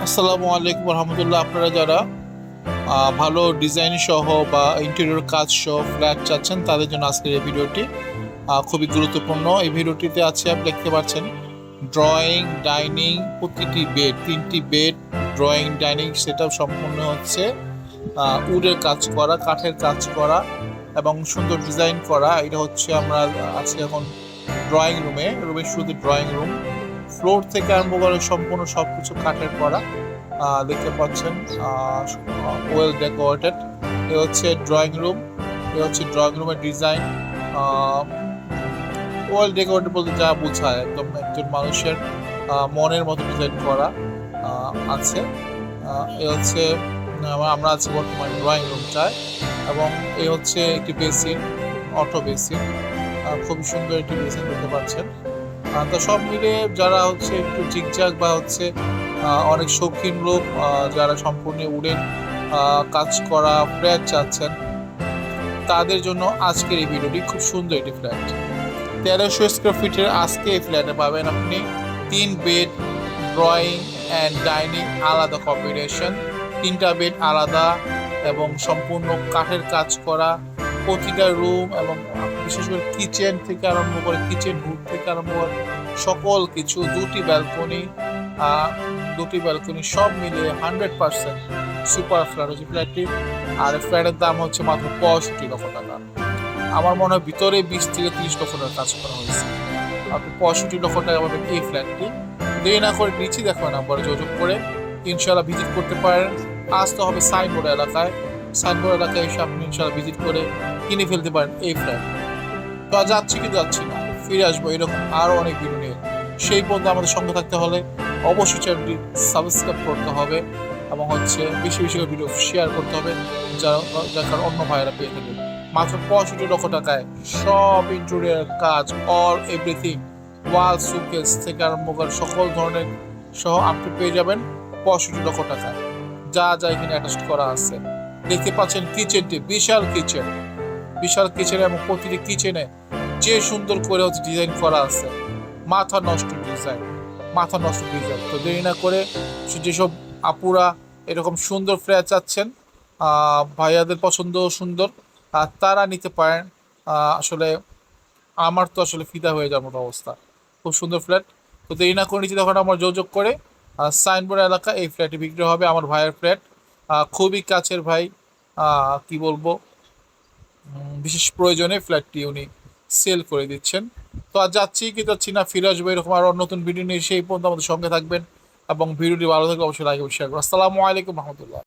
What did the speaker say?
আসসালামু আলাইকুম রহমতুল্লাহ। আপনারা যারা ভালো ডিজাইন সহ বা ইন্টেরিয়র কাজ সহ ফ্ল্যাট চাচ্ছেন তাদের জন্য আজকের এই ভিডিওটি খুবই গুরুত্বপূর্ণ। এই ভিডিওটিতে আছে আপনি দেখতে পাচ্ছেন ড্রয়িং, ডাইনিং, প্রতিটি বেড, 3টি বেড, ড্রয়িং, ডাইনিং সেটআপ সম্পূর্ণ হচ্ছে উডের কাজ করা, কাঠের কাজ করা এবং সুন্দর ডিজাইন করা। এটা হচ্ছে আমরা আছি এখন ড্রয়িং রুমের শুধু ড্রয়িং রুম, ফ্লোর থেকে আরম্ভ করে সম্পূর্ণ সব কিছু কাঠের করা। দেখতে পাচ্ছেন ওয়েল ডেকোরেটেড। এ হচ্ছে ড্রয়িং রুম, এ হচ্ছে ড্রয়িং রুমের ডিজাইন। ওয়েল ডেকোরেটেড বলতে যা বোঝায় একদম একজন মানুষের মনের মতো ডিজাইন করা আছে। এ হচ্ছে আমরা আছি বর্তমানে ড্রয়িং রুমটায় এবং এই হচ্ছে একটি বেসিন, অটো বেসিন, খুবই সুন্দর একটি বেসিন দেখতে পাচ্ছেন। তো সব মিলে যারা হচ্ছে একটু জিগজাগ বা হচ্ছে অনেক শৌখিন লোক যারা সম্পূর্ণ উডেন কাজ করা ফ্ল্যাট চাচ্ছেন তাদের জন্য আজকের এই ভিডিওটি খুব সুন্দর একটি ফ্ল্যাট। 1300 স্কোয়ার ফিটের আজকে এই ফ্ল্যাটে পাবেন আপনি 3 বেড, ড্রয়িং অ্যান্ড ডাইনিং আলাদা কম্বিনেশন, 3টা বেড আলাদা এবং সম্পূর্ণ কাঠের কাজ করা, প্রতিটা রুম এবং বিশেষ করে কিচেন থেকে আরম্ভ করে কিচেন হুড থেকে আরম্ভ করে সকল কিছু, দুটি ব্যালকনি সব মিলিয়ে 100% সুপার ফ্ল্যাট হচ্ছে ফ্ল্যাটটি। আর ফ্ল্যাটের দাম হচ্ছে মাত্র 65 লক্ষ টাকা। আমার মনে হয় ভিতরে 20 থেকে 30 লক্ষ টাকা কাজ করা হয়েছে। আপনি 65 লক্ষ টাকা পাবেন এই ফ্ল্যাটটি। দেরি না করে নিচে দেখো নাম্বারে যোগাযোগ করে ইনশাল্লাহ ভিজিট করতে পারেন। আসতে হবে সাইনবোর্ড এলাকায় এসে আপনি ইনশাল্লাহ ভিজিট করে কিনে ফেলতে পারেন এই ফ্ল্যাট। তো যাচ্ছি না, ফিরে আসবো এরকম আরও অনেক ভিডিও নিয়ে। সেই পর্যন্ত আমাদের সঙ্গে থাকতে হলে অবশ্যই চ্যানেলটি সাবস্ক্রাইব করতে হবে এবং হচ্ছে বেশি বেশি করে ভিডিও শেয়ার করতে হবে যার কারণ অন্য ভাইয়েরা পেয়ে থাকবে। মাত্র 65 লক্ষ টাকায় সব ইন্টেরিয়র কাজ, অল এভরিথিং, ওয়াল সুকেস থেকে আরম্ভ করে সকল ধরনের সহ আপনি পেয়ে যাবেন 65 লক্ষ টাকায়। যা এখানে অ্যাটাচ করা আছে দেখতে পাচ্ছেন। কিচেনটি বিশাল কিচেন এবং প্রতিটি কিচেনে যে সুন্দর করে হচ্ছে ডিজাইন করা আছে, মাথা নষ্ট ডিজাইন। তো দেরি না করে যেসব আপুরা এরকম সুন্দর ফ্ল্যাট চাচ্ছেন, ভাইয়াদের পছন্দ সুন্দর, তারা নিতে পারেন। আসলে আমার তো আসলে ফিদা হয়ে যাওয়ার মতো অবস্থা, খুব সুন্দর ফ্ল্যাট। তো দেরি না করে নিচে তখন আমার যোগাযোগ করে সাইনবোর্ড এলাকা এই ফ্ল্যাটটি বিক্রি হবে। আমার ভাইয়ের ফ্ল্যাট, খুবই কাছের ভাই, কি বলবো, বিশেষ প্রয়োজনে ফ্ল্যাটটি উনি সেল করে দিচ্ছেন। তো আর যাচ্ছি না, ফিরে আসবো এরকম আরও নতুন ভিডিও নিয়ে। সেই পর্যন্ত আমাদের সঙ্গে থাকবেন এবং ভিডিওটি ভালো থাকলে অবশ্যই লাইক শেয়ার করুন। আসসালামু আলাইকুম রহমতুল্লাহ।